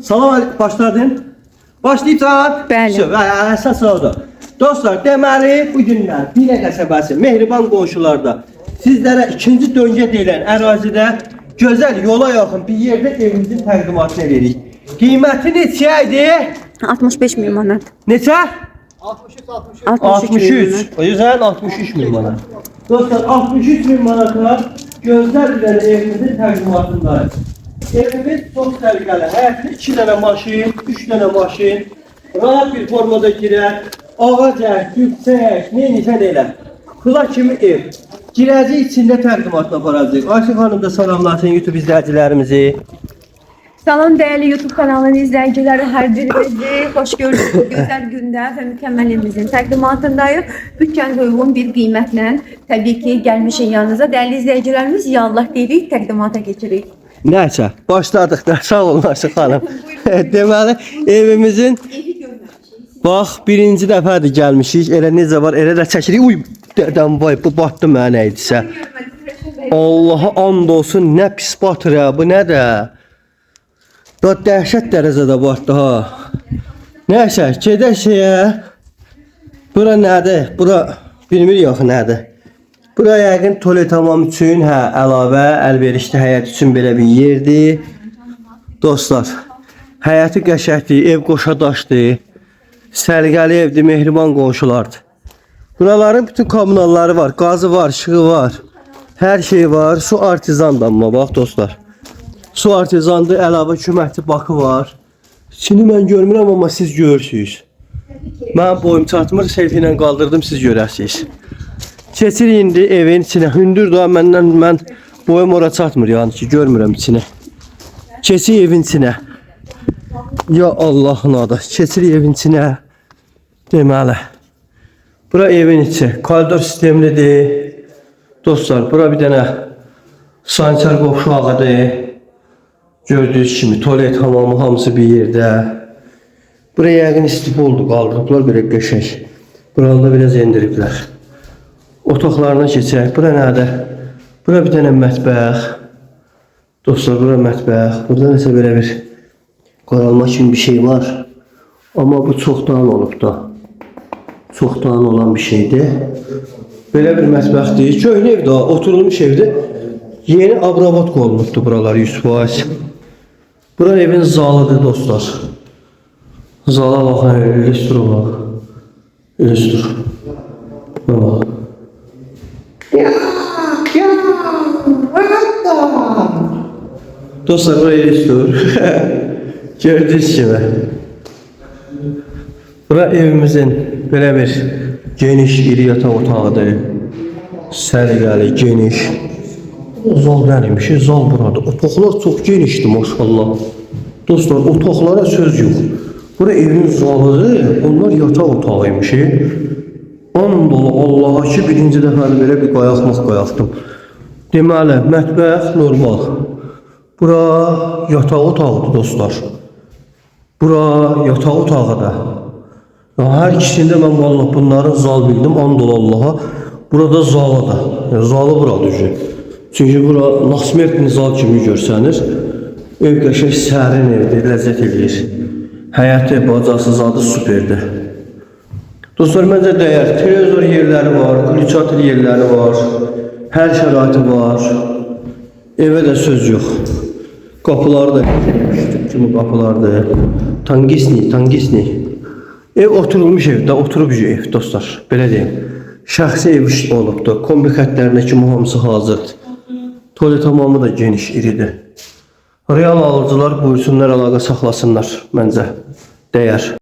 Salam aleyküm, başladın. Başlayacağız. Bəli. Əsas oldu. Dostlar, deməli bu gündən Binə qəsəbəsi Mehriban qonşularda sizlərə ikinci döngə deyilən ərazidə gözəl yola yaxın bir yerdə evimizin təqdimatını veririk. Qiyməti neçə idi? 65 min manat. Neçə? 63. O yüzden 63 bin manat. Dostlar 63 bin manata gözler bilen evimizin təqdimatındayız. Evimiz çok səliqəli. Həyətdə 2 dənə maşın, 3 dənə maşın rahat bir formada girər. Ağac, yüksək, neymişən elə. Kula kimi ev. Girəcək içində təqdimatla aparacaq. Ayşə xanım da salamlasın YouTube izləyicilərimizi. Salam değerli YouTube kanalının izleyicileri, her birinizi hoş gördük. Bu güzel günde ve mükemmel evimizin təqdimatındayıq. Bütçenize uygun bir kıymetle tabii ki gelmişin yanınıza. Değerli izleyicilerimiz, ya Allah deyirik, təqdimata geçirik. Nəysə, başladıq da. Sağ olun Ayşə xanım. Deməli, evimizin bax, birinci dəfədir gəlmişik. Elə necə var, elə də çəkirik. Uy, dədəm vay, bu batdı mənə idisə. Allaha and olsun, nə pis batır ya, bu nə də. Da dəhşət dərəcədə batdı ha. Nəysə, gedək şeyə. Bura nədir? Bura bilmirik axı nədir. Bura yəqin tualet hamam üçün, əlavə əlverişli həyat üçün belə bir yerdir. Dostlar, həyəti qəşəkdir, ev qoşa daşdır. Səliqəli evdir, mehriban qonşulardır. Buraların bütün kommunalları var, qazı var, işığı var. Hər şey var. Su artizandır amma bax dostlar. Su artizandır, əlavə kümətli bakı var. İçini mən görmürəm amma siz görürsünüz. Mən boyum çatmır, selfie ilə qaldırdım, siz görərsiniz. Keçirik indi evin içinə. Hündür da mən boyum ora çatmır yani ki, görmürəm içini. Keçirik evin içinə. Ya Allah'ın adı. Keçirik evin içinə. Deməli. Bura evin içi. Koridor sistemlidir. Dostlar, bura bir dənə sanitar qovşu ağıdır. Gördüyünüz kimi tualet hamamı hamısı bir yerdə. Buraya yəqin istifoldu qaldırıblar belə qəşəng. Buralarda biraz endiriblər. Otaqlarına keçək. Bura nədir? Bura bir dənə mətbəx. Dostlar, bura mətbəx. Burada nəsə belə bir qaralma kimi bir şey var. Amma bu çoxdan olub da. Çoxdan olan bir şeydir. Belə bir mətbəxdir. Köhnə evdə, oturulmuş evdir. Yeni abrabat olunubdur buralar 100%. Bura evin zalıdır dostlar. Zala baxın, illüstr olaq. İllüstr. Bak. Dostlar, bura illüstr. Gördüğünüz gibi. Bura evimizin belə bir geniş iri yataq otağıdır. Səliqəli, geniş. Zal gəlmişik, zal burada. Otaqlar çox genişdir maşallah. Dostlar, otaqlara söz yox. Bura evin zalıdır, onlar yataq otağıymış. And dolu Allaha ki, birinci dəfədə belə bir qayaqdım. Deməli, mətbəx normal. Bura yataq otağıdır dostlar. Bura yataq otağıdır. Hər ikisində mən vallahi bunların zal bildim, and dolu Allaha. Burada zalıdır. Zalı burada düşür. Çünkü bura Nasmert'in zal kimi görsəniz, ev qəşəng sərin evdir, ləzzət edir. Həyəti, bacası, zadı süperdir. Dostlar, məncə dəyər. Televizor yerləri var, klüçatır yerləri var, hər şəraiti var. Evə də söz yox. Qapıları da küçük kimi qapılardır. Tangisni. Ev oturulmuş evdə, oturub ev dostlar. Belə deyim. Şəxsi ev olubdur. Kombi xətlərinə kimi hamısı hazırdır. Tuvalet hamamı da geniş, iridir. Real alıcılar buyursunlar, əlaqə saxlasınlar məncə. Dəyər.